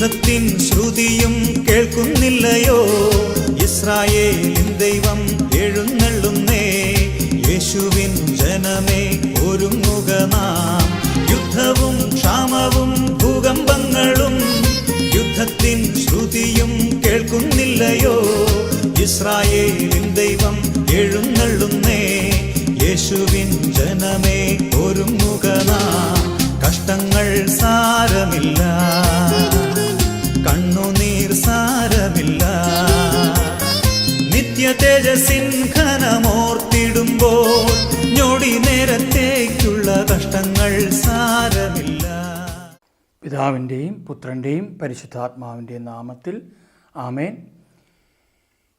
യുദ്ധത്തിൻ ശ്രുതിയും കേൾക്കുന്നില്ലയോ? ഇസ്രായേലിൻ ദൈവം എഴുന്നള്ളുന്നേ. യേശുവിൻ ജനമേ ഒരുങ്ങുക നാം. യുദ്ധവും ക്ഷാമവും ഭൂകമ്പങ്ങളും യുദ്ധത്തിൻ ശ്രുതിയും കേൾക്കുന്നില്ലയോ? ഇസ്രായേലിൻ ദൈവം എഴുന്നള്ളുന്നേ. യേശുവിൻ ജനമേ ഒരുങ്ങുക നാം. കഷ്ടങ്ങൾ സാരമില്ല, കണ്ണുനീർ സാരമില്ല. നിത്യ തേജസ്സിൻ ഘനമോർത്തിടുമ്പോൾ ഞൊടി നേരത്തേക്കുള്ള കഷ്ടങ്ങൾ സാരമില്ല. പിതാവിൻ്റെയും പുത്രൻ്റെയും പരിശുദ്ധാത്മാവിൻ്റെയും നാമത്തിൽ ആമേൻ.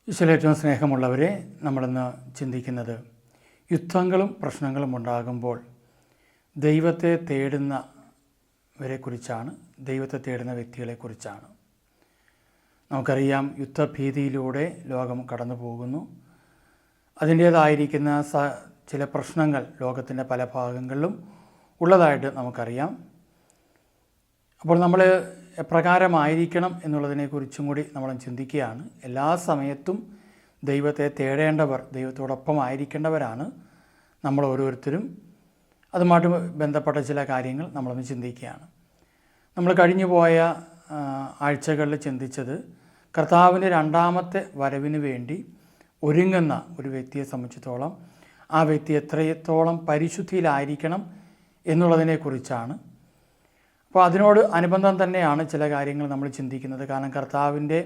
ഈശോയിൽ ഏറ്റവും സ്നേഹമുള്ളവരെ, നമ്മളിന്ന് ചിന്തിക്കുന്നത് യുദ്ധങ്ങളും പ്രശ്നങ്ങളും ഉണ്ടാകുമ്പോൾ ദൈവത്തെ തേടുന്നവരെക്കുറിച്ചാണ്, ദൈവത്തെ തേടുന്ന വ്യക്തികളെക്കുറിച്ചാണ്. നമുക്കറിയാം, യുദ്ധഭീതിയിലൂടെ ലോകം കടന്നു പോകുന്നു. അതിൻ്റേതായിരിക്കുന്ന ചില പ്രശ്നങ്ങൾ ലോകത്തിൻ്റെ പല ഭാഗങ്ങളിലും ഉള്ളതായിട്ട് നമുക്കറിയാം. അപ്പോൾ നമ്മൾ എപ്രകാരമായിരിക്കണം എന്നുള്ളതിനെക്കുറിച്ചും കൂടി നമ്മൾ ചിന്തിക്കുകയാണ്. എല്ലാ സമയത്തും ദൈവത്തെ തേടേണ്ടവർ, ദൈവത്തോടൊപ്പം ആയിരിക്കേണ്ടവരാണ് നമ്മൾ ഓരോരുത്തരും. അതുമായിട്ട് ബന്ധപ്പെട്ട ചില കാര്യങ്ങൾ നമ്മളൊന്ന് ചിന്തിക്കുകയാണ്. നമ്മൾ കഴിഞ്ഞു പോയ ആഴ്ചകളിൽ ചിന്തിച്ചത് കർത്താവിൻ്റെ രണ്ടാമത്തെ വരവിന് വേണ്ടി ഒരുങ്ങുന്ന ഒരു വ്യക്തിയെ സംബന്ധിച്ചിടത്തോളം ആ വ്യക്തി എത്രത്തോളം പരിശുദ്ധിയിലായിരിക്കണം എന്നുള്ളതിനെക്കുറിച്ചാണ്. അപ്പോൾ അതിനോട് അനുബന്ധം തന്നെയാണ് ചില കാര്യങ്ങൾ നമ്മൾ ചിന്തിക്കുന്നത്. കാരണം കർത്താവിൻ്റെ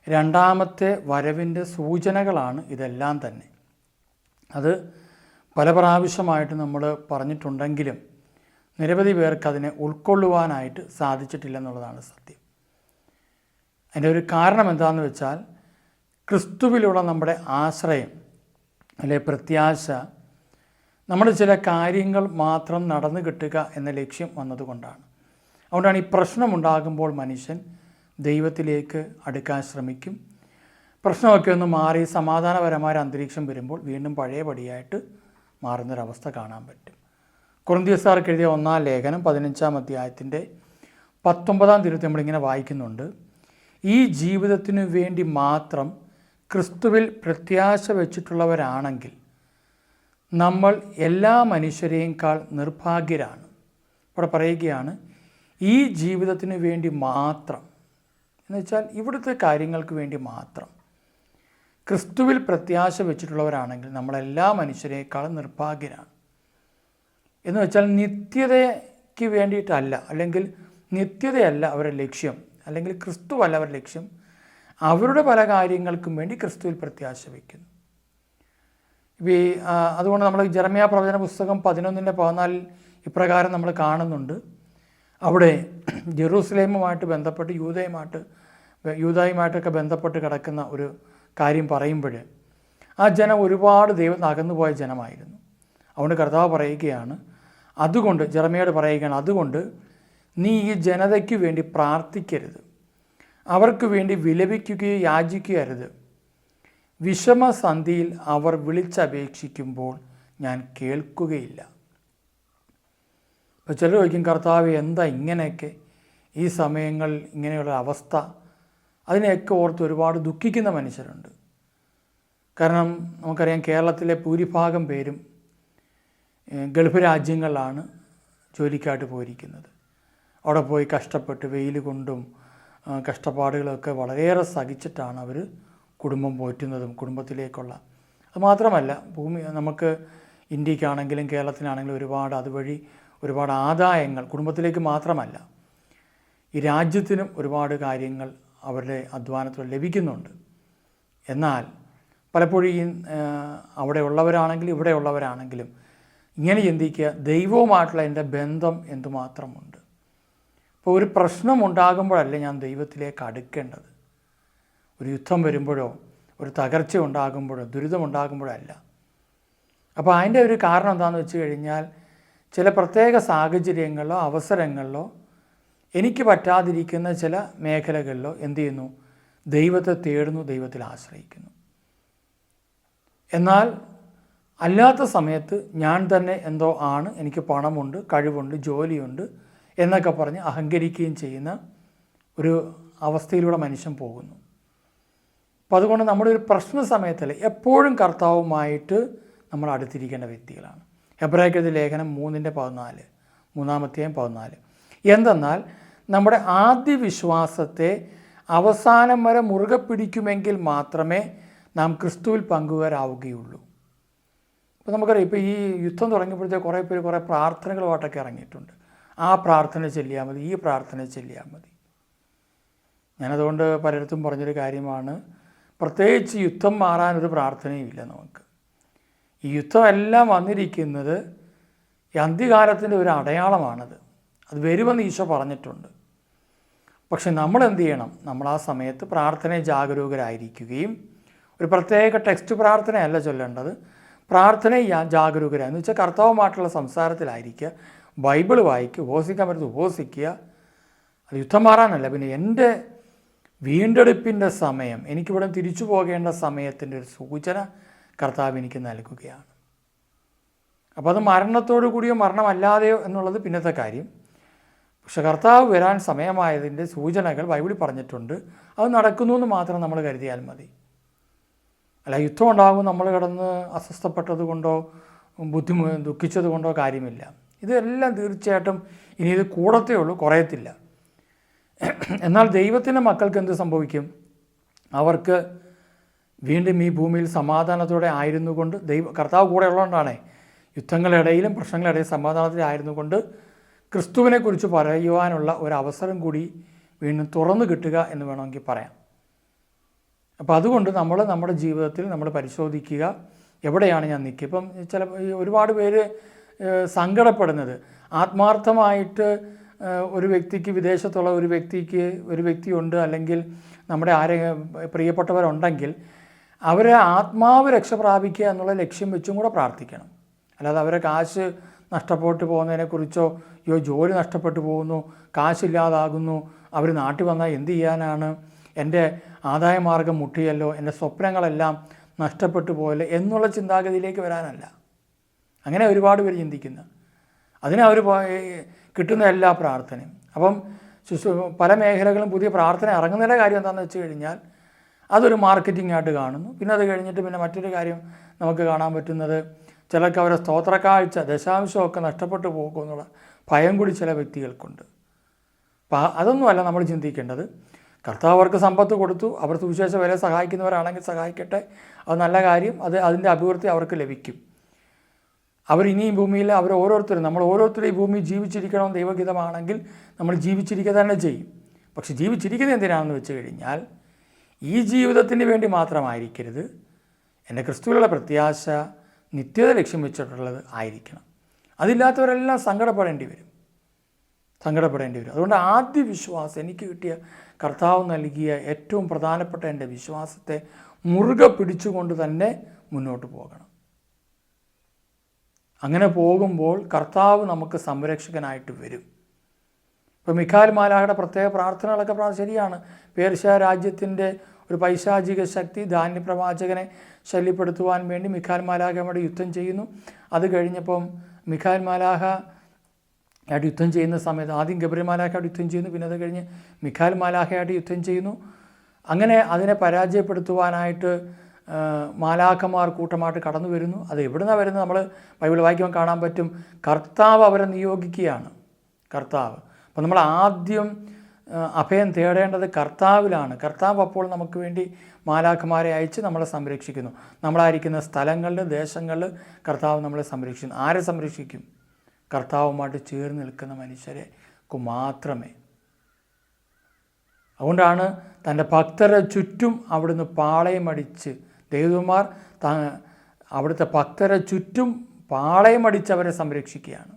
രണ്ടാമത്തെ വരവിൻ്റെ സൂചനകളാണ് ഇതെല്ലാം തന്നെ. അത് പല പ്രാവശ്യമായിട്ട് നമ്മൾ പറഞ്ഞിട്ടുണ്ടെങ്കിലും നിരവധി പേർക്ക് അതിനെ ഉൾക്കൊള്ളുവാനായിട്ട് സാധിച്ചിട്ടില്ലെന്നുള്ളതാണ് സത്യം. അതിൻ്റെ ഒരു കാരണം എന്താണെന്ന് വെച്ചാൽ, ക്രിസ്തുവിലുള്ള നമ്മുടെ ആശ്രയം അല്ലെ പ്രത്യാശ, നമ്മൾ ചില കാര്യങ്ങൾ മാത്രം നടന്നു കിട്ടുക എന്ന ലക്ഷ്യം വന്നതുകൊണ്ടാണ്. അതുകൊണ്ടാണ് ഈ പ്രശ്നമുണ്ടാകുമ്പോൾ മനുഷ്യൻ ദൈവത്തിലേക്ക് അടുക്കാൻ ശ്രമിക്കും. പ്രശ്നമൊക്കെ ഒന്ന് മാറി സമാധാനപരമായ അന്തരീക്ഷം വരുമ്പോൾ വീണ്ടും പഴയപടിയായിട്ട് മാറുന്നൊരവസ്ഥ കാണാൻ പറ്റും. കൊറിന്ത്യക്കാർക്ക് എഴുതിയ 1-ാം ലേഖനം 15-ാം അധ്യായത്തിൻ്റെ 19-ാം തിരുത്തി നമ്മളിങ്ങനെ വായിക്കുന്നുണ്ട്. ഈ ജീവിതത്തിനു വേണ്ടി മാത്രം ക്രിസ്തുവിൽ പ്രത്യാശ വച്ചിട്ടുള്ളവരാണെങ്കിൽ നമ്മൾ എല്ലാ മനുഷ്യരെക്കാൾ നിർഭാഗ്യരാണ്. ഇവിടെ പറയുകയാണ്, ഈ ജീവിതത്തിന് വേണ്ടി മാത്രം എന്ന് വെച്ചാൽ ഇവിടുത്തെ കാര്യങ്ങൾക്ക് വേണ്ടി മാത്രം ക്രിസ്തുവിൽ പ്രത്യാശ വെച്ചിട്ടുള്ളവരാണെങ്കിൽ നമ്മളെല്ലാ മനുഷ്യരെക്കാളും നിർഭാഗ്യരാണ്. എന്ന് വെച്ചാൽ നിത്യതയ്ക്ക് വേണ്ടിയിട്ടല്ല, അല്ലെങ്കിൽ നിത്യതയല്ല അവരുടെ ലക്ഷ്യം, അല്ലെങ്കിൽ ക്രിസ്തുവല്ല അവരുടെ ലക്ഷ്യം. അവരുടെ പല കാര്യങ്ങൾക്കും വേണ്ടി ക്രിസ്തുവിൽ പ്രത്യാശ വയ്ക്കുന്നു. അതുകൊണ്ട് നമ്മൾ യെരമ്യാ പ്രവചന പുസ്തകം 11:14 ഇപ്രകാരം നമ്മൾ കാണുന്നുണ്ട്. അവിടെ ജെറൂസലേമുമായിട്ട് ബന്ധപ്പെട്ട് യൂദായുമായിട്ടൊക്കെ ബന്ധപ്പെട്ട് കിടക്കുന്ന ഒരു കാര്യം പറയുമ്പോൾ ആ ജനം ഒരുപാട് ദൈവം അകന്നുപോയ ജനമായിരുന്നു. അതുകൊണ്ട് കർത്താവ് പറയുകയാണ്, അതുകൊണ്ട് യെരമ്യയോട് പറയുകയാണ്, അതുകൊണ്ട് നീ ഈ ജനതയ്ക്ക് വേണ്ടി പ്രാർത്ഥിക്കരുത്, അവർക്ക് വേണ്ടി വിലപിക്കുകയോ യാചിക്കുകയോ അരുത്. വിഷമസന്ധിയിൽ അവർ വിളിച്ചപേക്ഷിക്കുമ്പോൾ ഞാൻ കേൾക്കുകയില്ല. അപ്പോൾ ചിലർ ചോദിക്കും, കർത്താവ് എന്താ ഇങ്ങനെയൊക്കെ ഈ സമയങ്ങൾ ഇങ്ങനെയുള്ള അവസ്ഥ? അതിനെയൊക്കെ ഓർത്ത് ഒരുപാട് ദുഃഖിക്കുന്ന മനുഷ്യരുണ്ട്. കാരണം നമുക്കറിയാം, കേരളത്തിലെ ഭൂരിഭാഗം പേരും ഗൾഫ് രാജ്യങ്ങളിലാണ് ജോലിക്കായിട്ട് പോയിരിക്കുന്നത്. അവിടെ പോയി കഷ്ടപ്പെട്ട് വെയിൽ കൊണ്ടും കഷ്ടപ്പാടുകളൊക്കെ വളരെയേറെ സഹിച്ചിട്ടാണ് അവർ കുടുംബം പോറ്റുന്നതും കുടുംബത്തിലേക്കുള്ള. അതുമാത്രമല്ല, നമുക്ക് ഇന്ത്യക്കാണെങ്കിലും കേരളത്തിനാണെങ്കിലും അതുവഴി ഒരുപാട് ആദായങ്ങൾ കുടുംബത്തിലേക്ക് മാത്രമല്ല ഈ രാജ്യത്തിനും ഒരുപാട് കാര്യങ്ങൾ അവരുടെ അധ്വാനത്തിൽ ലഭിക്കുന്നുണ്ട്. എന്നാൽ പലപ്പോഴും ഈ അവിടെ ഉള്ളവരാണെങ്കിലും ഇവിടെ ഉള്ളവരാണെങ്കിലും ഇങ്ങനെ ചിന്തിക്കുക, ദൈവവുമായിട്ടുള്ള എൻ്റെ ബന്ധം എന്തുമാത്രമുണ്ട്. അപ്പോൾ ഒരു പ്രശ്നം ഉണ്ടാകുമ്പോഴല്ല ഞാൻ ദൈവത്തിലേക്ക് അടുക്കേണ്ടത്. ഒരു യുദ്ധം വരുമ്പോഴോ ഒരു തകർച്ച ഉണ്ടാകുമ്പോഴോ ദുരിതമുണ്ടാകുമ്പോഴല്ല. അപ്പോൾ അതിൻ്റെ ഒരു കാരണം എന്താണെന്ന് വെച്ച് കഴിഞ്ഞാൽ, ചില പ്രത്യേക സാഹചര്യങ്ങളിലോ അവസരങ്ങളിലോ എനിക്ക് പറ്റാതിരിക്കുന്ന ചില മേഖലകളിലോ എന്തു ചെയ്യുന്നു, ദൈവത്തെ തേടുന്നു, ദൈവത്തിൽ ആശ്രയിക്കുന്നു. എന്നാൽ അല്ലാത്ത സമയത്ത് ഞാൻ തന്നെ എന്തോ ആണ്, എനിക്ക് പണമുണ്ട്, കഴിവുണ്ട്, ജോലിയുണ്ട് എന്നൊക്കെ പറഞ്ഞ് അഹങ്കരിക്കുകയും ചെയ്യുന്ന ഒരു അവസ്ഥയിലൂടെ മനുഷ്യൻ പോകുന്നു. അപ്പോൾ അതുകൊണ്ട് നമ്മുടെ ഒരു പ്രശ്ന സമയത്തിൽ എപ്പോഴും കർത്താവുമായിട്ട് നമ്മൾ അടുത്തിരിക്കേണ്ട വ്യക്തികളാണ്. എബ്രായർക്കെഴുതിയ ലേഖനം 3:14, 3-14. എന്തെന്നാൽ നമ്മുടെ ആദ്യ വിശ്വാസത്തെ അവസാനം വരെ മുറുകെ പിടിക്കുമെങ്കിൽ മാത്രമേ നാം ക്രിസ്തുവിൽ പങ്കുകാരാവുകയുള്ളൂ. അപ്പോൾ നമുക്കറിയാം, ഇപ്പോൾ ഈ യുദ്ധം തുടങ്ങിയപ്പോഴത്തെ കുറേ പേര് കുറേ പ്രാർത്ഥനകളുമായിട്ടൊക്കെ ഇറങ്ങിയിട്ടുണ്ട്. ആ പ്രാർത്ഥന ചൊല്ലിയാൽ മതി, ഈ പ്രാർത്ഥന ചൊല്ലിയാൽ മതി. ഞാനതുകൊണ്ട് പലയിടത്തും പറഞ്ഞൊരു കാര്യമാണ്, പ്രത്യേകിച്ച് യുദ്ധം മാറാനൊരു പ്രാർത്ഥനയുമില്ല നമുക്ക്. ഈ യുദ്ധമെല്ലാം വന്നിരിക്കുന്നത് ഈ അന്ത്യകാലത്തിൻ്റെ ഒരു അടയാളമാണത്. അത് വരുമെന്ന് ഈശോ പറഞ്ഞിട്ടുണ്ട്. പക്ഷെ നമ്മൾ എന്ത് ചെയ്യണം? നമ്മൾ ആ സമയത്ത് പ്രാർത്ഥനയെ ജാഗരൂകരായിരിക്കുകയും, ഒരു പ്രത്യേക ടെക്സ്റ്റ് പ്രാർത്ഥനയല്ല ചൊല്ലേണ്ടത്, പ്രാർത്ഥനയെ ജാഗരൂകരായെന്ന് വെച്ചാൽ കർത്താവുമായിട്ടുള്ള സംസാരത്തിലായിരിക്കുക, ബൈബിൾ വായിക്കുക, ഉപവസിക്കാൻ പറ്റുന്നത് ഉപവസിക്കുക. അത് യുദ്ധം മാറാനല്ല, പിന്നെ എൻ്റെ വീണ്ടെടുപ്പിൻ്റെ സമയം, എനിക്കിവിടെ തിരിച്ചു പോകേണ്ട സമയത്തിൻ്റെ ഒരു സൂചന കർത്താവ് എനിക്ക് നൽകുകയാണ്. അപ്പോൾ അത് മരണത്തോടു കൂടിയോ മരണമല്ലാതെയോ എന്നുള്ളത് പിന്നത്തെ കാര്യം. പക്ഷെ കർത്താവ് വരാൻ സമയമായതിൻ്റെ സൂചനകൾ ബൈബിളിൽ പറഞ്ഞിട്ടുണ്ട്. അത് നടക്കുന്നു എന്ന് മാത്രം നമ്മൾ കരുതിയാൽ മതി. അല്ല, യുദ്ധം ഉണ്ടാകും നമ്മൾ കിടന്ന് അസ്വസ്ഥപ്പെട്ടത് കൊണ്ടോ ദുഃഖിച്ചത് കൊണ്ടോ കാര്യമില്ല. ഇതെല്ലാം തീർച്ചയായിട്ടും ഇനി ഇത് കൂടത്തേ ഉള്ളൂ, കുറയത്തില്ല. എന്നാൽ ദൈവത്തിൻ്റെ മക്കൾക്ക് എന്ത് സംഭവിക്കും? അവർക്ക് വീണ്ടും ഈ ഭൂമിയിൽ സമാധാനത്തോടെ ആയിരുന്നു കൊണ്ട്, കർത്താവ് കൂടെ ഉള്ളതുകൊണ്ടാണ് യുദ്ധങ്ങളിടയിലും പ്രശ്നങ്ങളിടയിലും സമാധാനത്തിലായിരുന്നു കൊണ്ട് ക്രിസ്തുവിനെക്കുറിച്ച് പറയുവാനുള്ള ഒരവസരം കൂടി വീണ്ടും തുറന്നു കിട്ടുക എന്ന് വേണമെങ്കിൽ പറയാം. അപ്പോൾ അതുകൊണ്ട് നമ്മൾ നമ്മുടെ ജീവിതത്തിൽ നമ്മൾ പരിശോധിക്കുക, എവിടെയാണ് ഞാൻ നിൽക്കുക. ഇപ്പം ഒരുപാട് പേര് സങ്കടപ്പെടുന്നത്, ആത്മാർത്ഥമായിട്ട് ഒരു വ്യക്തിക്ക്, വിദേശത്തുള്ള ഒരു വ്യക്തിയുണ്ട്, അല്ലെങ്കിൽ നമ്മുടെ പ്രിയപ്പെട്ടവരുണ്ടെങ്കിൽ അവരെ ആത്മാവ് രക്ഷ പ്രാപിക്കുക എന്നുള്ള ലക്ഷ്യം വെച്ചും കൂടെ പ്രാർത്ഥിക്കണം. അല്ലാതെ അവരെ കാശ് നഷ്ടപ്പെട്ടു പോകുന്നതിനെക്കുറിച്ചോ, ജോലി നഷ്ടപ്പെട്ടു പോകുന്നു, കാശില്ലാതാകുന്നു, അവർ നാട്ടിൽ വന്നാൽ എന്ത് ചെയ്യാനാണ്, എൻ്റെ ആദായമാർഗം മുട്ടിയല്ലോ, എൻ്റെ സ്വപ്നങ്ങളെല്ലാം നഷ്ടപ്പെട്ടു പോയല്ലോ എന്നുള്ള ചിന്താഗതിയിലേക്ക് വരാനല്ല. അങ്ങനെ ഒരുപാട് പേര് ചിന്തിക്കുന്നു. അതിനെ അവർ കിട്ടുന്ന എല്ലാ പ്രാർത്ഥനയും. അപ്പം പല മേഖലകളും പുതിയ പ്രാർത്ഥന ഇറങ്ങുന്നതിൻ്റെ കാര്യം എന്താണെന്ന് വെച്ച് കഴിഞ്ഞാൽ അതൊരു മാർക്കറ്റിംഗ് ആയിട്ട് കാണുന്നു. പിന്നെ അത് കഴിഞ്ഞിട്ട് പിന്നെ മറ്റൊരു കാര്യം നമുക്ക് കാണാൻ പറ്റുന്നത്, ചിലർക്ക് അവരുടെ സ്തോത്രക്കാഴ്ച ദശാംശമൊക്കെ നഷ്ടപ്പെട്ടു പോകുമെന്നുള്ള ഭയം കൂടി ചില വ്യക്തികൾക്കുണ്ട്. അപ്പം അതൊന്നുമല്ല നമ്മൾ ചിന്തിക്കേണ്ടത്. കർത്താവ് അവർക്ക് സമ്പത്ത് കൊടുത്തു, അവർ സുവിശേഷം വരെ സഹായിക്കുന്നവരാണെങ്കിൽ സഹായിക്കട്ടെ, അത് നല്ല കാര്യം, അതിൻ്റെ അഭിവൃദ്ധി അവർക്ക് ലഭിക്കും. അവരിനി ഈ ഭൂമിയിൽ നമ്മൾ ഓരോരുത്തരും ഈ ഭൂമിയിൽ ജീവിച്ചിരിക്കണം ദൈവഹിതമാണെങ്കിൽ നമ്മൾ ജീവിച്ചിരിക്കുക തന്നെ ചെയ്യും. പക്ഷെ ജീവിച്ചിരിക്കുന്നത് എന്തിനാണെന്ന് വെച്ച് കഴിഞ്ഞാൽ ഈ ജീവിതത്തിന് വേണ്ടി മാത്രമായിരിക്കരുത്, എൻ്റെ ക്രിസ്തുവിലുള്ള പ്രത്യാശ നിത്യത ലക്ഷ്യം വെച്ചിട്ടുള്ളത് ആയിരിക്കണം. അതില്ലാത്തവരെല്ലാം സങ്കടപ്പെടേണ്ടി വരും. അതുകൊണ്ട് ആദ്യ വിശ്വാസം, എനിക്ക് കിട്ടിയ കർത്താവ് നൽകിയ ഏറ്റവും പ്രധാനപ്പെട്ട എൻ്റെ വിശ്വാസത്തെ മുറുകെ പിടിച്ചുകൊണ്ട് തന്നെ മുന്നോട്ട് പോകണം. അങ്ങനെ പോകുമ്പോൾ കർത്താവ് നമുക്ക് സംരക്ഷകനായിട്ട് വരും. ഇപ്പോൾ മിഖായേൽ മാലാഖയുടെ പ്രത്യേക പ്രാർത്ഥനകളൊക്കെ ശരിയാണ്. പേർഷ്യ രാജ്യത്തിൻ്റെ ഒരു പൈശാചിക ശക്തി ദാന്യ പ്രവാചകനെ ശല്യപ്പെടുത്തുവാൻ വേണ്ടി മിഖായേൽ മാലാഖയോട് യുദ്ധം ചെയ്യുന്നു. അത് കഴിഞ്ഞപ്പം മിഖായേൽ മാലാഖയായിട്ട് യുദ്ധം ചെയ്യുന്ന സമയത്ത് ആദ്യം ഗബ്രിയേൽ മാലാഖയായിട്ട് യുദ്ധം ചെയ്യുന്നു, പിന്നെ അത് കഴിഞ്ഞ് മിഖായേൽ മാലാഖയായിട്ട് യുദ്ധം ചെയ്യുന്നു. അങ്ങനെ അതിനെ പരാജയപ്പെടുത്തുവാനായിട്ട് മാലാഖമാർ കൂട്ടമായിട്ട് കടന്നു വരുന്നു. അത് എവിടുന്നാണ് വരുന്നത്? നമ്മൾ ബൈബിൾ വായിക്കുമ്പോൾ കാണാൻ പറ്റും. കർത്താവ് അവരെ നിയോഗിക്കുകയാണ്. അപ്പോൾ നമ്മൾ ആദ്യം അഭയം തേടേണ്ടത് കർത്താവിലാണ്. കർത്താവ് അപ്പോൾ നമുക്ക് വേണ്ടി മാലാഖമാരെ അയച്ച് നമ്മളെ സംരക്ഷിക്കുന്നു. നമ്മളായിരിക്കുന്ന സ്ഥലങ്ങളിൽ, ദേശങ്ങളിൽ കർത്താവ് നമ്മളെ സംരക്ഷിക്കുന്നു. ആരെ സംരക്ഷിക്കും? കർത്താവുമായിട്ട് ചേർന്ന് നിൽക്കുന്ന മനുഷ്യരെ മാത്രമേ. അതുകൊണ്ടാണ് തൻ്റെ ഭക്തരെ ചുറ്റും അവിടുന്ന് പാളയമടിച്ച്, ദൈവമാർ അവിടുത്തെ ഭക്തരെ ചുറ്റും പാളയമടിച്ച് അവരെ സംരക്ഷിക്കുകയാണ്.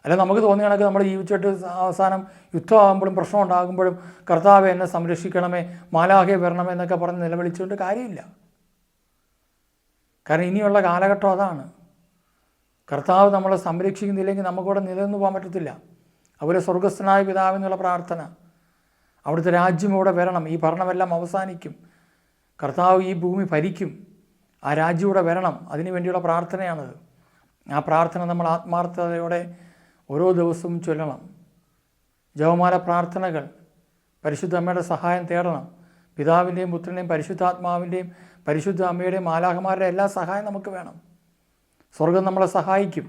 അല്ല, നമുക്ക് തോന്നിയ കണക്ക് നമ്മൾ ജീവിച്ചിട്ട് അവസാനം യുദ്ധമാകുമ്പോഴും പ്രശ്നം ഉണ്ടാകുമ്പോഴും കർത്താവെ എന്നെ സംരക്ഷിക്കണമേ, മാലാഖയെ വരണമേ എന്നൊക്കെ പറഞ്ഞ് നിലവിളിച്ചുകൊണ്ട് കാര്യമില്ല. കാരണം ഇനിയുള്ള കാലഘട്ടം അതാണ്. കർത്താവ് നമ്മളെ സംരക്ഷിക്കുന്നില്ലെങ്കിൽ നമുക്കിവിടെ നിലനിന്ന് പോകാൻ പറ്റത്തില്ല. അതുപോലെ സ്വർഗസ്ഥനായ പിതാവെന്നുള്ള പ്രാർത്ഥന, അവിടുത്തെ രാജ്യം ഇവിടെ വരണം, ഈ ഭരണമെല്ലാം അവസാനിക്കും, കർത്താവ് ഈ ഭൂമി ഭരിക്കും, ആ രാജ്യം ഇവിടെ വരണം, അതിനു വേണ്ടിയുള്ള പ്രാർത്ഥനയാണത്. ആ പ്രാർത്ഥന നമ്മൾ ആത്മാർത്ഥതയോടെ ഓരോ ദിവസവും ചൊല്ലണം. ജപമാല പ്രാർത്ഥനകൾ പരിശുദ്ധ അമ്മയുടെ സഹായം തേടണം. പിതാവിൻ്റെയും പുത്രൻ്റെയും പരിശുദ്ധാത്മാവിൻ്റെയും പരിശുദ്ധ അമ്മയുടെയും മാലാഖമാരുടെ എല്ലാ സഹായം നമുക്ക് വേണം. സ്വർഗം നമ്മളെ സഹായിക്കും.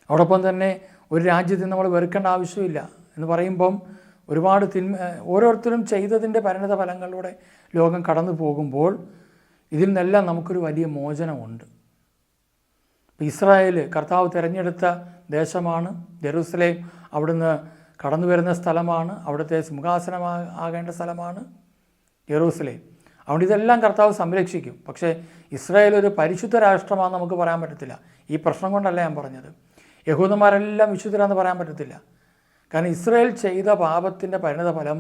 അതോടൊപ്പം തന്നെ ഒരു രാജ്യത്തിന് നമ്മൾ വെറുക്കേണ്ട ആവശ്യമില്ല എന്ന് പറയുമ്പം ഒരുപാട് ഓരോരുത്തരും ചെയ്തതിൻ്റെ പരിണത ഫലങ്ങളിലൂടെ ലോകം കടന്നു പോകുമ്പോൾ ഇതിൽ നിന്നെല്ലാം നമുക്കൊരു വലിയ മോചനമുണ്ട്. ഇസ്രായേൽ കർത്താവ് തിരഞ്ഞെടുത്ത ദേശമാണ്. ജെറൂസലേം അവിടുന്ന് കടന്നു വരുന്ന സ്ഥലമാണ്. അവിടുത്തെ സിംഹാസനമാകേണ്ട സ്ഥലമാണ് ജെറൂസലേം. അതുകൊണ്ട് ഇതെല്ലാം കർത്താവ് സംരക്ഷിക്കും. പക്ഷേ ഇസ്രായേൽ ഒരു പരിശുദ്ധ രാഷ്ട്രമാണെന്ന് നമുക്ക് പറയാൻ പറ്റത്തില്ല. ഈ പ്രശ്നം കൊണ്ടല്ല ഞാൻ പറഞ്ഞത്. യഹൂദന്മാരെല്ലാം വിശുദ്ധരാണെന്ന് പറയാൻ പറ്റത്തില്ല. കാരണം ഇസ്രായേൽ ചെയ്ത പാപത്തിൻ്റെ പരിണത ഫലം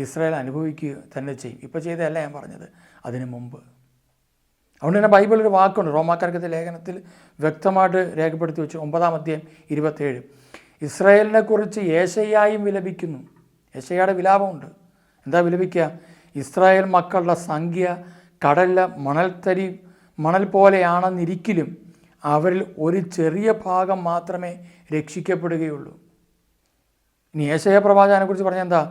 ഇസ്രായേൽ അനുഭവിക്കുക തന്നെ ചെയ്യും. ഇപ്പോൾ ചെയ്തതല്ല ഞാൻ പറഞ്ഞത്, അതിനു മുമ്പ്. അതുകൊണ്ട് തന്നെ ബൈബിളിൽ ഒരു വാക്കുണ്ട്, റോമാക്കാർക്കത്തെ ലേഖനത്തിൽ വ്യക്തമായിട്ട് രേഖപ്പെടുത്തി വെച്ചു. 9-ാം അധ്യായം 27. ഇസ്രായേലിനെ കുറിച്ച് യേശയ്യായും വിലപിക്കുന്നു. യേശയ്യയുടെ വിലാപമുണ്ട്. എന്താ വിലപിക്കുക? ഇസ്രായേൽ മക്കളുടെ സംഖ്യ കടലിലെ മണൽ പോലെയാണെന്നിരിക്കലും അവരിൽ ഒരു ചെറിയ ഭാഗം മാത്രമേ രക്ഷിക്കപ്പെടുകയുള്ളൂ. ഇനി യേശയ്യാ പ്രവാചകനെക്കുറിച്ച് പറഞ്ഞാൽ എന്താ?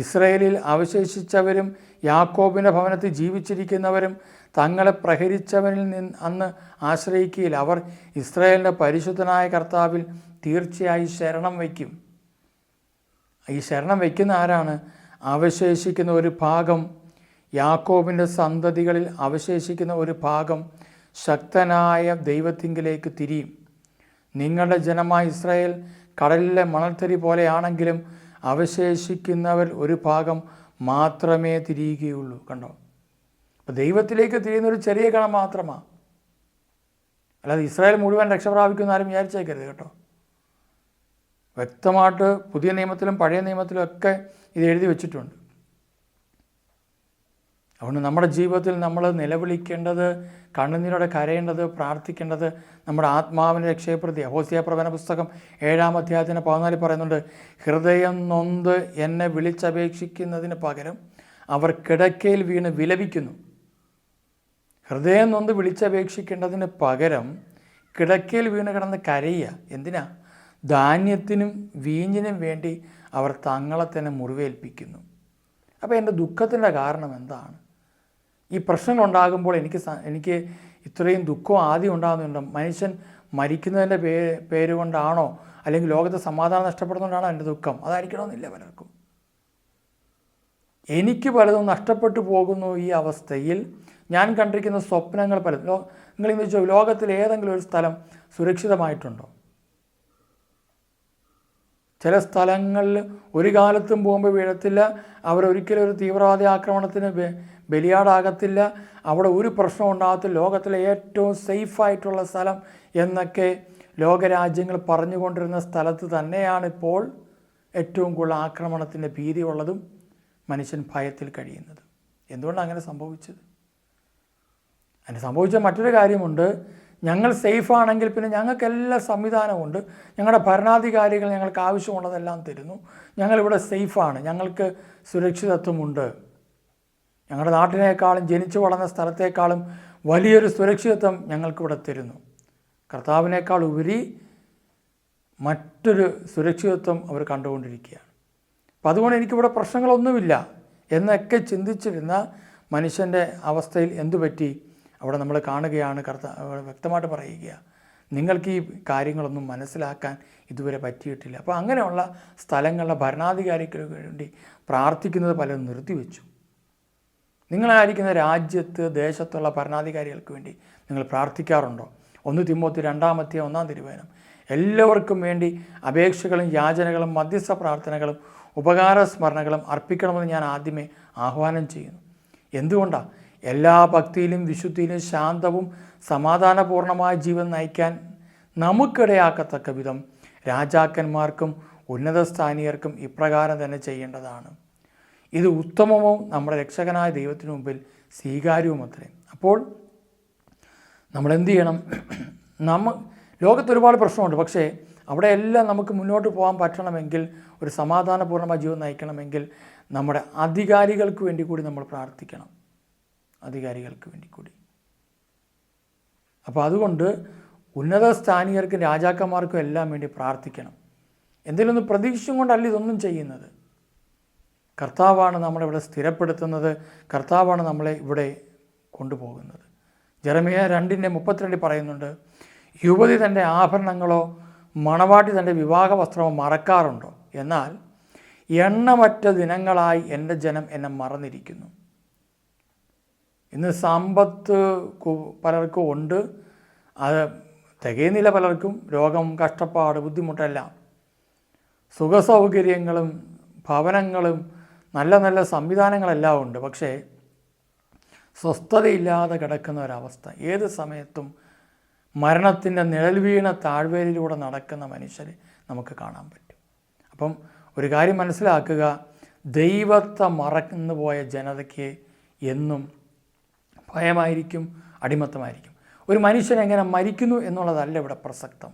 ഇസ്രായേലിൽ അവശേഷിച്ചവരും യാക്കോബിൻ്റെ ഭവനത്തിൽ ജീവിച്ചിരിക്കുന്നവരും തങ്ങളെ പ്രഹരിച്ചവനിൽ നിന്ന് അന്ന് ആശ്രയിക്കുകയില്ല. അവർ ഇസ്രായേലിൻ്റെ പരിശുദ്ധനായ കർത്താവിൽ തീർച്ചയായും ശരണം വയ്ക്കും. ഈ ശരണം വയ്ക്കുന്ന ആരാണ്? അവശേഷിക്കുന്ന ഒരു ഭാഗം, യാക്കോബിൻ്റെ സന്തതികളിൽ അവശേഷിക്കുന്ന ഒരു ഭാഗം ശക്തനായ ദൈവത്തിങ്കിലേക്ക് തിരിയും. നിങ്ങളുടെ ജനമായ ഇസ്രായേൽ കടലിലെ മണൽത്തരി പോലെയാണെങ്കിലും അവശേഷിക്കുന്നവർ ഒരു ഭാഗം മാത്രമേ തിരിയുകയുള്ളൂ. കണ്ടോ? അപ്പോൾ ദൈവത്തിലേക്ക് തിരിയുന്ന ഒരു ചെറിയ ഗണം മാത്രമാണ്. അല്ലാതെ ഇസ്രായേൽ മുഴുവൻ രക്ഷപ്രാപിക്കുന്ന ആരും വിചാരിച്ചേക്കരുത് കേട്ടോ. വ്യക്തമായിട്ട് പുതിയ നിയമത്തിലും പഴയ നിയമത്തിലും ഒക്കെ ഇത് എഴുതി വച്ചിട്ടുണ്ട്. അതുകൊണ്ട് നമ്മുടെ ജീവിതത്തിൽ നമ്മൾ നിലവിളിക്കേണ്ടത്, കണ്ണുനീരോടെ കരയേണ്ടത്, പ്രാർത്ഥിക്കേണ്ടത് നമ്മുടെ ആത്മാവിൻ്റെ രക്ഷയെപ്രതി. ഹോസിയ പ്രവചന പുസ്തകം 7-ാം അധ്യായത്തിന് 14 പറയുന്നുണ്ട്, ഹൃദയം നൊന്ത് എന്നെ വിളിച്ചപേക്ഷിക്കുന്നതിന് പകരം അവർ കിടക്കയിൽ വീണ് വിലപിക്കുന്നു. ഹൃദയം നൊന്ത് വിളിച്ചപേക്ഷിക്കേണ്ടതിന് പകരം കിടക്കയിൽ വീണ് കിടന്ന് കരയുക. എന്തിനാ? ധാന്യത്തിനും വീഞ്ഞിനും വേണ്ടി അവർ തങ്ങളെ തന്നെ മുറിവേൽപ്പിക്കുന്നു. അപ്പോൾ എൻ്റെ ദുഃഖത്തിൻ്റെ കാരണം എന്താണ്? ഈ പ്രശ്നങ്ങളുണ്ടാകുമ്പോൾ എനിക്ക് ഇത്രയും ദുഃഖം ആദ്യം ഉണ്ടാകുന്നുണ്ട്. മനുഷ്യൻ മരിക്കുന്നതിൻ്റെ പേര് കൊണ്ടാണോ, അല്ലെങ്കിൽ ലോകത്തെ സമാധാനം നഷ്ടപ്പെടുന്നതുകൊണ്ടാണോ എൻ്റെ ദുഃഖം? അതായിരിക്കണമെന്നില്ല പലർക്കും. എനിക്ക് പലതും നഷ്ടപ്പെട്ടു പോകുന്നു. ഈ അവസ്ഥയിൽ ഞാൻ കണ്ടിരിക്കുന്ന സ്വപ്നങ്ങൾ പലതും നിങ്ങളിന്ന് ചോദിച്ചു, ലോകത്തിൽ ഏതെങ്കിലും ഒരു സ്ഥലം സുരക്ഷിതമായിട്ടുണ്ടോ? ചില സ്ഥലങ്ങളിൽ ഒരു കാലത്തും ബോംബ് വീഴത്തില്ല, അവരൊരിക്കലും ഒരു തീവ്രവാദി ആക്രമണത്തിന് ബലിയാടാകത്തില്ല, അവിടെ ഒരു പ്രശ്നം ഉണ്ടാകത്തില്ല, ലോകത്തിലെ ഏറ്റവും സേഫായിട്ടുള്ള സ്ഥലം എന്നൊക്കെ ലോകരാജ്യങ്ങൾ പറഞ്ഞുകൊണ്ടിരുന്ന സ്ഥലത്ത് തന്നെയാണ് ഇപ്പോൾ ഏറ്റവും കൂടുതൽ ആക്രമണത്തിൻ്റെ ഭീതിയുള്ളതും മനുഷ്യൻ ഭയത്തിൽ കഴിയുന്നത്. എന്തുകൊണ്ടാണ് അങ്ങനെ സംഭവിച്ചത്? അങ്ങനെ സംഭവിച്ച മറ്റൊരു കാര്യമുണ്ട്. ഞങ്ങൾ സേഫാണെങ്കിൽ പിന്നെ ഞങ്ങൾക്കെല്ലാ സംവിധാനമുണ്ട്, ഞങ്ങളുടെ ഭരണാധികാരികൾ ഞങ്ങൾക്ക് ആവശ്യമുള്ളതെല്ലാം തരുന്നു, ഞങ്ങളിവിടെ സേഫാണ്, ഞങ്ങൾക്ക് സുരക്ഷിതത്വമുണ്ട്, ഞങ്ങളുടെ നാട്ടിനേക്കാളും ജനിച്ചു വളർന്ന സ്ഥലത്തേക്കാളും വലിയൊരു സുരക്ഷിതത്വം ഞങ്ങൾക്കിവിടെ തരുന്നു. കർത്താവിനേക്കാൾ ഉപരി മറ്റൊരു സുരക്ഷിതത്വം അവർ കണ്ടുകൊണ്ടിരിക്കുകയാണ്. അപ്പം അതുകൊണ്ട് എനിക്കിവിടെ പ്രശ്നങ്ങളൊന്നുമില്ല എന്നൊക്കെ ചിന്തിച്ചിരുന്ന മനുഷ്യൻ്റെ അവസ്ഥയിൽ എന്തു പറ്റി? അവിടെ നമ്മൾ കാണുകയാണ്, വ്യക്തമായിട്ട് പറയുക, നിങ്ങൾക്ക് ഈ കാര്യങ്ങളൊന്നും മനസ്സിലാക്കാൻ ഇതുവരെ പറ്റിയിട്ടില്ല. അപ്പോൾ അങ്ങനെയുള്ള സ്ഥലങ്ങളിലെ ഭരണാധികാരിക്ക് വേണ്ടി പ്രാർത്ഥിക്കുന്നത് പലരും നിർത്തിവെച്ചു. നിങ്ങളായിരിക്കുന്ന രാജ്യത്ത് ദേശത്തുള്ള ഭരണാധികാരികൾക്ക് വേണ്ടി നിങ്ങൾ പ്രാർത്ഥിക്കാറുണ്ടോ? 1 തിമോത്തി 2-ാം അധ്യായം 1-ാം തിരുവചനം. എല്ലാവർക്കും വേണ്ടി അപേക്ഷകളും യാചനകളും മധ്യസ്ഥ പ്രാർത്ഥനകളും ഉപകാരസ്മരണകളും അർപ്പിക്കണമെന്ന് ഞാൻ ആദ്യമേ ആഹ്വാനം ചെയ്യുന്നു. എന്തുകൊണ്ടാണ്? എല്ലാ ഭക്തിയിലും വിശുദ്ധിയിലും ശാന്തവും സമാധാനപൂർണമായ ജീവൻ നയിക്കാൻ നമുക്കിടയാക്കത്തക്ക വിധം രാജാക്കന്മാർക്കും ഉന്നത സ്ഥാനീയർക്കും ഇപ്രകാരം തന്നെ ചെയ്യേണ്ടതാണ്. ഇത് ഉത്തമവും നമ്മുടെ രക്ഷകനായ ദൈവത്തിന് മുമ്പിൽ സ്വീകാര്യവുമത്രേ. അപ്പോൾ നമ്മൾ എന്ത് ചെയ്യണം? ലോകത്ത് ഒരുപാട് പ്രശ്നമുണ്ട്, പക്ഷേ അവിടെയെല്ലാം നമുക്ക് മുന്നോട്ട് പോകാൻ പറ്റണമെങ്കിൽ, ഒരു സമാധാനപൂർണ്ണമായ ജീവൻ നയിക്കണമെങ്കിൽ നമ്മുടെ അധികാരികൾക്ക് വേണ്ടി കൂടി നമ്മൾ പ്രാർത്ഥിക്കണം. അധികാരികൾക്ക് വേണ്ടി കൂടി. അപ്പോൾ അതുകൊണ്ട് ഉന്നത സ്ഥാനീയർക്കും രാജാക്കന്മാർക്കും എല്ലാം വേണ്ടി പ്രാർത്ഥിക്കണം. എന്തെങ്കിലും ഒന്ന് പ്രതീക്ഷിച്ചും കൊണ്ടല്ല ഇതൊന്നും ചെയ്യുന്നത്. കർത്താവാണ് നമ്മളിവിടെ സ്ഥിരപ്പെടുത്തുന്നത്. കർത്താവാണ് നമ്മളെ ഇവിടെ കൊണ്ടുപോകുന്നത്. ജെറമ്യാ 2:32 പറയുന്നുണ്ട്, യുവതി തൻ്റെ ആഭരണങ്ങളോ മണവാട്ടി തൻ്റെ വിവാഹ വസ്ത്രമോ മറക്കാറുണ്ടോ? എന്നാൽ എണ്ണമറ്റ ദിനങ്ങളായി എൻ്റെ ജനം എന്നെ മറന്നിരിക്കുന്നു. ഇന്ന് സമ്പത്ത് പലർക്കും ഉണ്ട്, അത് തികയുന്നില്ല പലർക്കും. രോഗം, കഷ്ടപ്പാട്, ബുദ്ധിമുട്ടെല്ലാം. സുഖസൗകര്യങ്ങളും ഭവനങ്ങളും നല്ല നല്ല സംവിധാനങ്ങളെല്ലാം ഉണ്ട്. പക്ഷേ സ്വസ്ഥതയില്ലാതെ കിടക്കുന്ന ഒരവസ്ഥ. ഏത് സമയത്തും മരണത്തിൻ്റെ നിഴൽ വീണ താഴ്വരയിലൂടെ നടക്കുന്ന മനുഷ്യരെ നമുക്ക് കാണാൻ പറ്റും. അപ്പം ഒരു കാര്യം മനസ്സിലാക്കുക, ദൈവത്തെ മറന്നു പോയ ജനതയ്ക്ക് എന്നും ഭയമായിരിക്കും, അടിമത്തമായിരിക്കും. ഒരു മനുഷ്യൻ എങ്ങനെ മരിക്കുന്നു എന്നുള്ളതല്ല ഇവിടെ പ്രസക്തം.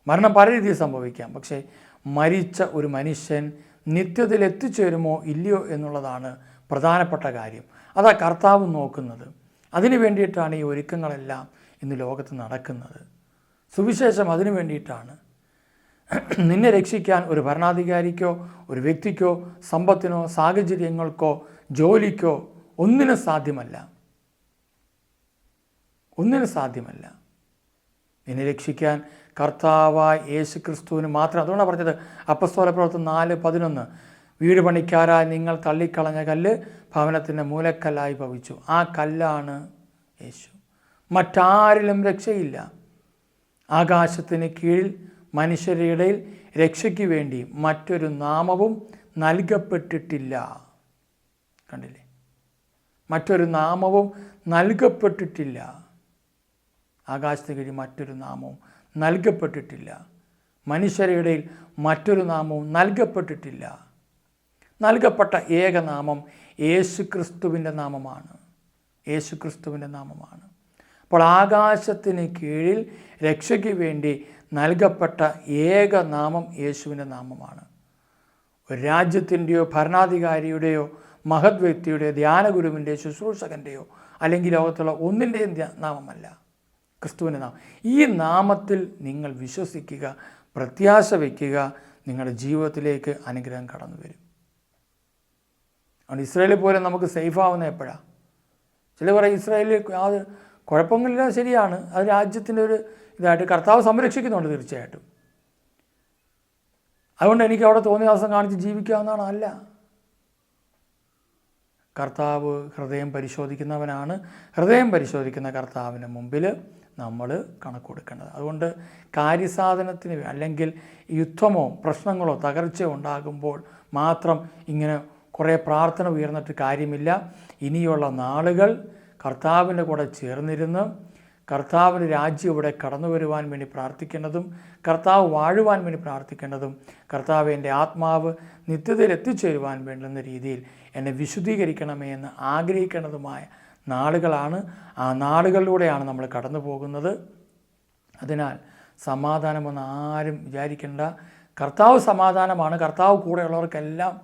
മരണം പല രീതിയിൽ സംഭവിക്കാം. പക്ഷേ മരിച്ച ഒരു മനുഷ്യൻ നിത്യത്തിൽ എത്തിച്ചേരുമോ ഇല്ലയോ എന്നുള്ളതാണ് പ്രധാനപ്പെട്ട കാര്യം. അതാ കർത്താവ് നോക്കുന്നത്. അതിനു വേണ്ടിയിട്ടാണ് ഈ ഒരുക്കങ്ങളെല്ലാം ഇന്ന് ലോകത്ത് നടക്കുന്നത്. സുവിശേഷം അതിനു വേണ്ടിയിട്ടാണ്. നിന്നെ രക്ഷിക്കാൻ ഒരു ഭരണാധികാരിക്കോ ഒരു വ്യക്തിക്കോ സമ്പത്തിനോ സാഹചര്യങ്ങൾക്കോ ജോലിക്കോ ഒന്നിനും സാധ്യമല്ല. നിന്നെ രക്ഷിക്കാൻ കർത്താവായ യേശു ക്രിസ്തുവിന് മാത്രം. അതുകൊണ്ടാണ് പറഞ്ഞത് അപ്പസ്തോലപ്രവൃത്തി 4:11, വീട് പണിക്കാരായി നിങ്ങൾ തള്ളിക്കളഞ്ഞ കല്ല് ഭവനത്തിൻ്റെ മൂലക്കല്ലായി ഭവിച്ചു. ആ കല്ലാണ് യേശു. മറ്റാരിലും രക്ഷയില്ല. ആകാശത്തിന് കീഴിൽ മനുഷ്യരുടെ ഇടയിൽ രക്ഷയ്ക്ക് വേണ്ടി മറ്റൊരു നാമവും നൽകപ്പെട്ടിട്ടില്ല. കണ്ടില്ലേ? മറ്റൊരു നാമവും നൽകപ്പെട്ടിട്ടില്ല. ആകാശത്തിന് കീഴിൽ മറ്റൊരു നാമവും നൽകപ്പെട്ടിട്ടില്ല. മനുഷ്യരുടെ ഇടയിൽ മറ്റൊരു നാമവും നൽകപ്പെട്ടിട്ടില്ല. നൽകപ്പെട്ട ഏകനാമം യേശുക്രിസ്തുവിൻ്റെ നാമമാണ്. യേശുക്രിസ്തുവിൻ്റെ നാമമാണ്. അപ്പോൾ ആകാശത്തിന് കീഴിൽ രക്ഷയ്ക്ക് വേണ്ടി നൽകപ്പെട്ട ഏകനാമം യേശുവിൻ്റെ നാമമാണ്. ഒരു രാജ്യത്തിൻ്റെയോ ഭരണാധികാരിയുടെയോ മഹത് വ്യക്തിയുടെയോ ധ്യാനഗുരുവിൻ്റെയോ ശുശ്രൂഷകൻ്റെയോ അല്ലെങ്കിൽ ലോകത്തുള്ള ഒന്നിൻ്റെയും നാമമല്ല, ക്രിസ്തുവിൻ്റെ നാമം. ഈ നാമത്തിൽ നിങ്ങൾ വിശ്വസിക്കുക, പ്രത്യാശ വയ്ക്കുക, നിങ്ങളുടെ ജീവിതത്തിലേക്ക് അനുഗ്രഹം കടന്നു വരും. അതുകൊണ്ട് ഇസ്രായേലിൽ പോലെ നമുക്ക് സേഫാവുന്ന എപ്പോഴാണ്? ചില പറയും ഇസ്രായേലിൽ അത് കുഴപ്പങ്ങളില്ല, ശരിയാണ്. അത് രാജ്യത്തിൻ്റെ ഒരു ഇതായിട്ട് കർത്താവ് സംരക്ഷിക്കുന്നുണ്ട് തീർച്ചയായിട്ടും. അതുകൊണ്ട് എനിക്ക് അവിടെ തോന്നിയ ദിവസം കാണിച്ച് ജീവിക്കാവുന്നതാണ്. അല്ല, കർത്താവ് ഹൃദയം പരിശോധിക്കുന്നവനാണ്. ഹൃദയം പരിശോധിക്കുന്ന കർത്താവിന് മുമ്പിൽ നമ്മൾ കണക്ക് കൊടുക്കേണ്ടത്. അതുകൊണ്ട് കാര്യസാധനത്തിന് അല്ലെങ്കിൽ യുദ്ധമോ പ്രശ്നങ്ങളോ തകർച്ചയോ ഉണ്ടാകുമ്പോൾ മാത്രം ഇങ്ങനെ കുറേ പ്രാർത്ഥന ഉയർന്നിട്ട് കാര്യമില്ല. ഇനിയുള്ള നാളുകൾ കർത്താവിൻ്റെ കൂടെ ചേർന്നിരുന്ന് കർത്താവിൻ്റെ രാജ്യം ഇവിടെ കടന്നു വരുവാൻ വേണ്ടി പ്രാർത്ഥിക്കേണ്ടതും കർത്താവ് വാഴുവാൻ വേണ്ടി പ്രാർത്ഥിക്കേണ്ടതും കർത്താവ് എൻ്റെ ആത്മാവ് നിത്യതയിൽ എത്തിച്ചേരുവാൻ വേണ്ടുന്ന രീതിയിൽ എന്നെ വിശുദ്ധീകരിക്കണമേ എന്ന് ആഗ്രഹിക്കേണ്ടതുമായ നാളുകളാണ്. ആ നാളുകളിലൂടെയാണ് നമ്മൾ കടന്നു പോകുന്നത്. അതിനാൽ സമാധാനമൊന്നും ആരും വിചാരിക്കേണ്ട. കർത്താവ് സമാധാനമാണ്. കർത്താവ് കൂടെയുള്ളവർക്കെല്ലാം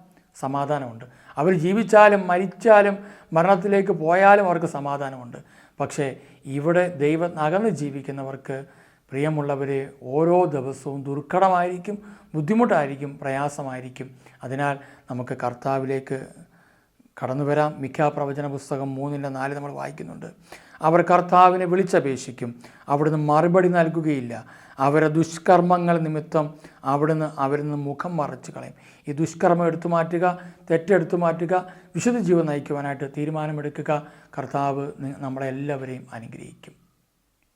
സമാധാനമുണ്ട്. അവർ ജീവിച്ചാലും മരിച്ചാലും മരണത്തിലേക്ക് പോയാലും അവർക്ക് സമാധാനമുണ്ട്. പക്ഷേ ഇവിടെ ദൈവം അകന്ന് ജീവിക്കുന്നവർക്ക് പ്രിയമുള്ളവരെ ഓരോ ദിവസവും ദുർഘടമായിരിക്കും, ബുദ്ധിമുട്ടായിരിക്കും, പ്രയാസമായിരിക്കും. അതിനാൽ നമുക്ക് കർത്താവിലേക്ക് കടന്നു വരാം. മിഖ്യാ പ്രവചന പുസ്തകം 3:4 നമ്മൾ വായിക്കുന്നുണ്ട്. അവർ കർത്താവിനെ വിളിച്ചപേക്ഷിക്കും, അവിടുന്ന് മറുപടി നൽകുകയില്ല. അവരെ ദുഷ്കർമ്മങ്ങൾ നിമിത്തം അവിടുന്ന് അവരിൽ നിന്ന് മുഖം മറച്ചു കളയും. ഈ ദുഷ്കർമ്മം എടുത്തു മാറ്റുക, തെറ്റെടുത്തു മാറ്റുക, വിശുദ്ധ ജീവൻ നയിക്കുവാനായിട്ട് തീരുമാനമെടുക്കുക. കർത്താവ് നമ്മളെല്ലാവരെയും അനുഗ്രഹിക്കും.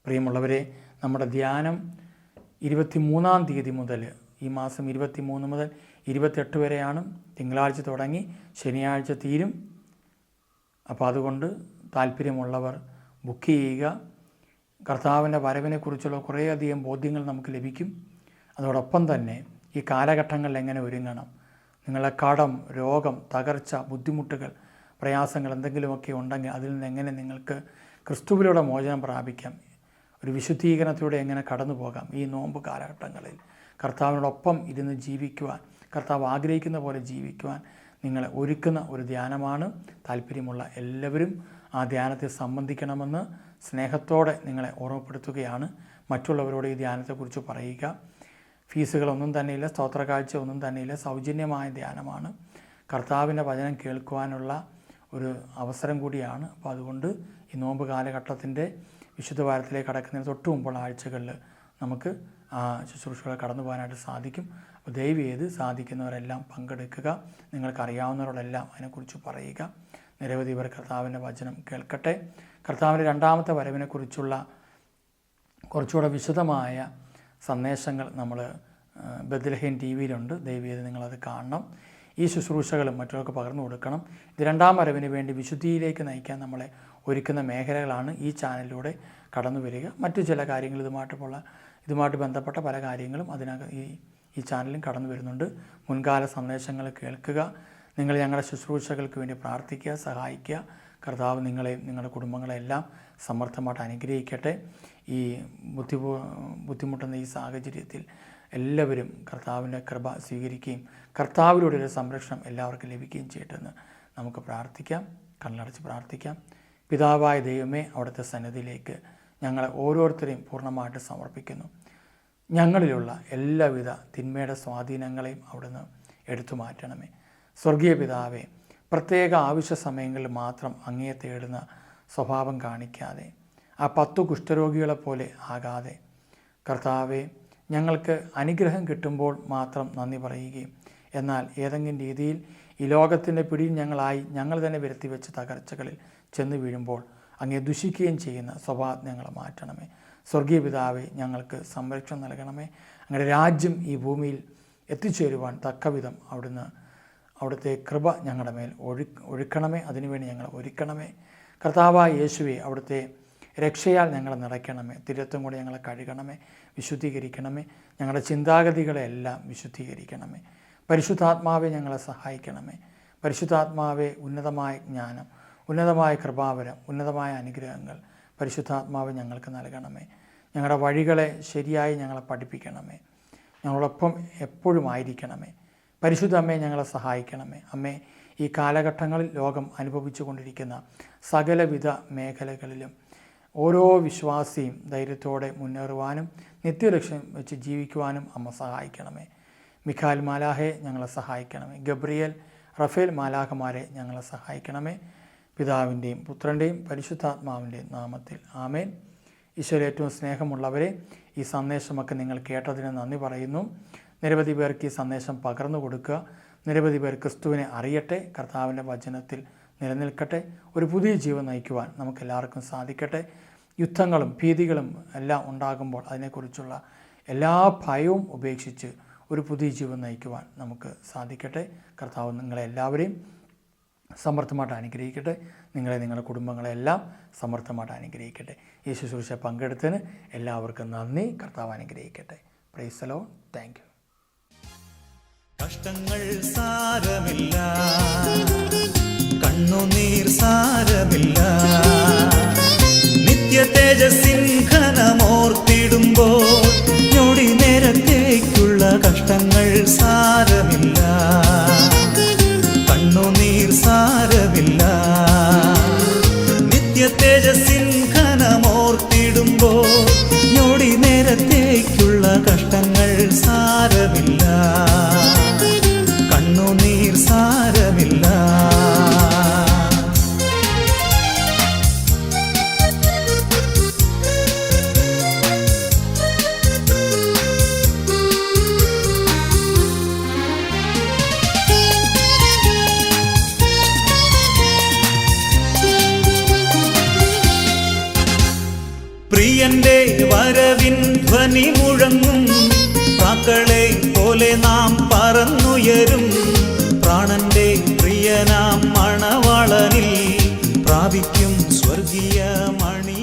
പ്രിയമുള്ളവരെ, നമ്മുടെ ധ്യാനം 23-ാം തീയതി മുതൽ, ഈ മാസം 23 മുതൽ 28 വരെയാണ്. തിങ്കളാഴ്ച തുടങ്ങി ശനിയാഴ്ച തീരും. അപ്പോൾ അതുകൊണ്ട് താല്പര്യമുള്ളവർ ബുക്ക് ചെയ്യുക. കർത്താവിൻ്റെ വരവിനെക്കുറിച്ചുള്ള കുറേയധികം ബോധ്യങ്ങൾ നമുക്ക് ലഭിക്കും. അതോടൊപ്പം തന്നെ ഈ കാലഘട്ടങ്ങളിൽ എങ്ങനെ ഒരുങ്ങണം, നിങ്ങളെ കടം, രോഗം, തകർച്ച, ബുദ്ധിമുട്ടുകൾ, പ്രയാസങ്ങൾ എന്തെങ്കിലുമൊക്കെ ഉണ്ടെങ്കിൽ അതിൽ നിന്ന് എങ്ങനെ നിങ്ങൾക്ക് ക്രിസ്തുവിലൂടെ മോചനം പ്രാപിക്കാം, ഒരു വിശുദ്ധീകരണത്തിലൂടെ എങ്ങനെ കടന്നു പോകാം, ഈ നോമ്പ് കാലഘട്ടങ്ങളിൽ കർത്താവിനോടൊപ്പം ഇരുന്ന് ജീവിക്കുവാൻ, കർത്താവ് ആഗ്രഹിക്കുന്ന പോലെ ജീവിക്കുവാൻ നിങ്ങളെ ഒരുക്കുന്ന ഒരു ധ്യാനമാണ്. താല്പര്യമുള്ള എല്ലാവരും ആ ധ്യാനത്തെ സംബന്ധിക്കണമെന്ന് സ്നേഹത്തോടെ നിങ്ങളെ ഓർമ്മപ്പെടുത്തുകയാണ്. മറ്റുള്ളവരോട് ഈ ധ്യാനത്തെക്കുറിച്ച് പറയുക. ഫീസുകളൊന്നും തന്നെയില്ല, സ്തോത്രകാഴ്ച ഒന്നും തന്നെയില്ല, സൗജന്യമായ ധ്യാനമാണ്. കർത്താവിൻ്റെ വചനം കേൾക്കുവാനുള്ള ഒരു അവസരം കൂടിയാണ്. അപ്പോൾ അതുകൊണ്ട് ഈ നോമ്പ് കാലഘട്ടത്തിൻ്റെ വിശുദ്ധ വാരത്തിലേക്ക് കടക്കുന്നതിന് തൊട്ട് മുമ്പുള്ള ആഴ്ചകളിൽ നമുക്ക് ആ ശുശ്രൂഷകളെ കടന്നു പോകാനായിട്ട് സാധിക്കും. അപ്പോൾ ദയവ് ചെയ്ത് സാധിക്കുന്നവരെല്ലാം പങ്കെടുക്കുക. നിങ്ങൾക്കറിയാവുന്നവരോടെല്ലാം അതിനെക്കുറിച്ച് പറയുക. നിരവധി പേർ കർത്താവിൻ്റെ വചനം കേൾക്കട്ടെ. കർത്താവിൻ്റെ രണ്ടാമത്തെ വരവിനെക്കുറിച്ചുള്ള കുറച്ചുകൂടെ വിശദമായ സന്ദേശങ്ങൾ നമ്മൾ ബെത്ലഹേം TV-യിലുണ്ട്. ദയവ് ചെയ്ത് നിങ്ങളത് കാണണം. ഈ ശുശ്രൂഷകളും മറ്റുള്ളവർക്ക് പകർന്നു കൊടുക്കണം. ഇത് രണ്ടാം വരവിന് വേണ്ടി വിശുദ്ധിയിലേക്ക് നയിക്കാൻ നമ്മളെ ഒരുക്കുന്ന മേഖലകളാണ് ഈ ചാനലിലൂടെ കടന്നു വരിക. മറ്റു ചില കാര്യങ്ങൾ ഇതുമായിട്ട് ബന്ധപ്പെട്ട പല കാര്യങ്ങളും ഈ ചാനലിലും കടന്നു വരുന്നുണ്ട്. മുൻകാല സന്ദേശങ്ങൾ കേൾക്കുക. നിങ്ങൾ ഞങ്ങളുടെ ശുശ്രൂഷകൾക്ക് വേണ്ടി പ്രാർത്ഥിക്കുക, സഹായിക്കുക. കർത്താവ് നിങ്ങളെയും നിങ്ങളുടെ കുടുംബങ്ങളെല്ലാം സമർത്ഥമായിട്ട് അനുഗ്രഹിക്കട്ടെ. ഈ ബുദ്ധിമുട്ടുന്ന ഈ സാഹചര്യത്തിൽ എല്ലാവരും കർത്താവിൻ്റെ കൃപ സ്വീകരിക്കുകയും കർത്താവിലൂടെ ഒരു സംരക്ഷണം എല്ലാവർക്കും ലഭിക്കുകയും ചെയ്യട്ടെന്ന് നമുക്ക് പ്രാർത്ഥിക്കാം. കണ്ണടച്ച് പ്രാർത്ഥിക്കാം. പിതാവായ ദൈവമേ, അവിടുത്തെ സന്നിധിയിലേക്ക് ഞങ്ങളെ ഓരോരുത്തരെയും പൂർണ്ണമായിട്ട് സമർപ്പിക്കുന്നു. ഞങ്ങളിലുള്ള എല്ലാവിധ തിന്മയുടെ സ്വാധീനങ്ങളെയും അവിടുന്ന് എടുത്തു മാറ്റണമേ. സ്വർഗീയ പിതാവേ, പ്രത്യേക ആവശ്യ സമയങ്ങളിൽ മാത്രം അങ്ങയെ തേടുന്ന സ്വഭാവം കാണിക്കാതെ, ആ 10 കുഷ്ഠരോഗികളെപ്പോലെ ആകാതെ, കർത്താവെ, ഞങ്ങൾക്ക് അനുഗ്രഹം കിട്ടുമ്പോൾ മാത്രം നന്ദി പറയുകയും എന്നാൽ ഏതെങ്കിലും രീതിയിൽ ഈ ലോകത്തിൻ്റെ പിടിയിൽ ഞങ്ങൾ തന്നെ വരുത്തി വെച്ച തകർച്ചകളിൽ ചെന്ന് വീഴുമ്പോൾ അങ്ങേ ദുഷിക്കുകയും ചെയ്യുന്ന സ്വഭാവം ഞങ്ങളെ മാറ്റണമേ. സ്വർഗീയ പിതാവേ, ഞങ്ങൾക്ക് സംരക്ഷണം നൽകണമേ. അങ്ങയുടെ രാജ്യം ഈ ഭൂമിയിൽ എത്തിച്ചേരുവാൻ തക്കവിധം അവിടുത്തെ കൃപ ഞങ്ങളുടെ മേൽ ഒഴുക്കണമേ. അതിനുവേണ്ടി ഞങ്ങളെ ഒരുക്കണമേ. കർത്താവായ യേശുവെ, അവിടുത്തെ രക്ഷയാൽ ഞങ്ങളെ നിറയ്ക്കണമേ. തിരുത്തും കൂടി ഞങ്ങളെ കഴുകണമേ, വിശുദ്ധീകരിക്കണമേ. ഞങ്ങളുടെ ചിന്താഗതികളെല്ലാം വിശുദ്ധീകരിക്കണമേ. പരിശുദ്ധാത്മാവെ, ഞങ്ങളെ സഹായിക്കണമേ. പരിശുദ്ധാത്മാവെ, ഉന്നതമായ ജ്ഞാനം, ഉന്നതമായ കൃപാവരം, ഉന്നതമായ അനുഗ്രഹങ്ങൾ പരിശുദ്ധാത്മാവെ ഞങ്ങൾക്ക് നൽകണമേ. ഞങ്ങളുടെ വഴികളെ ശരിയായി ഞങ്ങളെ പഠിപ്പിക്കണമേ. ഞങ്ങളോടൊപ്പം എപ്പോഴും ആയിരിക്കണമേ. പരിശുദ്ധ അമ്മയെ ഞങ്ങളെ സഹായിക്കണമേ. അമ്മേ, ഈ കാലഘട്ടങ്ങളിൽ ലോകം അനുഭവിച്ചു കൊണ്ടിരിക്കുന്ന സകലവിധ മേഖലകളിലും ഓരോ വിശ്വാസിയും ധൈര്യത്തോടെ മുന്നേറുവാനും നിത്യലക്ഷ്യം വെച്ച് ജീവിക്കുവാനും അമ്മ സഹായിക്കണമേ. മിഖാൽ മാലാഹയെ ഞങ്ങളെ സഹായിക്കണമേ. ഗബ്രിയേൽ, റഫേൽ മാലാഹമാരെ ഞങ്ങളെ സഹായിക്കണമേ. പിതാവിൻ്റെയും പുത്രൻ്റെയും പരിശുദ്ധാത്മാവിൻ്റെയും നാമത്തിൽ ആമേൻ. ഈശോയിൽ ഏറ്റവും സ്നേഹമുള്ളവരെ, ഈ സന്ദേശമൊക്കെ നിങ്ങൾ കേട്ടതിന് നന്ദി പറയുന്നു. നിരവധി പേർക്ക് ഈ സന്ദേശം പകർന്നു കൊടുക്കുക. നിരവധി പേർ ക്രിസ്തുവിനെ അറിയട്ടെ, കർത്താവിൻ്റെ വചനത്തിൽ നിലനിൽക്കട്ടെ. ഒരു പുതിയ ജീവൻ നയിക്കുവാൻ നമുക്കെല്ലാവർക്കും സാധിക്കട്ടെ. യുദ്ധങ്ങളും ഭീതികളും എല്ലാം ഉണ്ടാകുമ്പോൾ അതിനെക്കുറിച്ചുള്ള എല്ലാ ഭയവും ഉപേക്ഷിച്ച് ഒരു പുതിയ ജീവൻ നയിക്കുവാൻ നമുക്ക് സാധിക്കട്ടെ. കർത്താവ് നിങ്ങളെല്ലാവരെയും സമർത്ഥമായിട്ട് അനുഗ്രഹിക്കട്ടെ. നിങ്ങളുടെ കുടുംബങ്ങളെല്ലാം സമർത്ഥമായിട്ട് അനുഗ്രഹിക്കട്ടെ. ഈ ശുശ്രൂഷ പങ്കെടുത്തതിന് എല്ലാവർക്കും നന്ദി. കർത്താവ് അനുഗ്രഹിക്കട്ടെ. Praise the Lord. Thank you. കഷ്ടങ്ങൾ സാരമില്ല, കണ്ണുനീർ സാരമില്ല, നിത്യ തേജസ്സിൻ ഘനമോർത്തിടുമ്പോൾ ഞൊടി നേരത്തേക്കുള്ള കഷ്ടങ്ങൾ സാരമില്ല, കണ്ണുനീർ സാരമില്ല, നിത്യ തേജസ്സിൻ ഘനമോർത്തിടുമ്പോൾ ഞൊടി നേരത്തേക്കുള്ള കഷ്ടങ്ങൾ സാരമില്ല, കണ്ണുനീർ സാരമില്ല. പ്രിയന്റെ വരവിൻ ധ്വനി മുഴങ്ങും, പ്രാക്കളെ പോലെ നാം പറന്നുയരും. പ്രാണന്റെ പ്രിയനാം മണവാളനിൽ പ്രാപിക്കും സ്വർഗീയ മണി.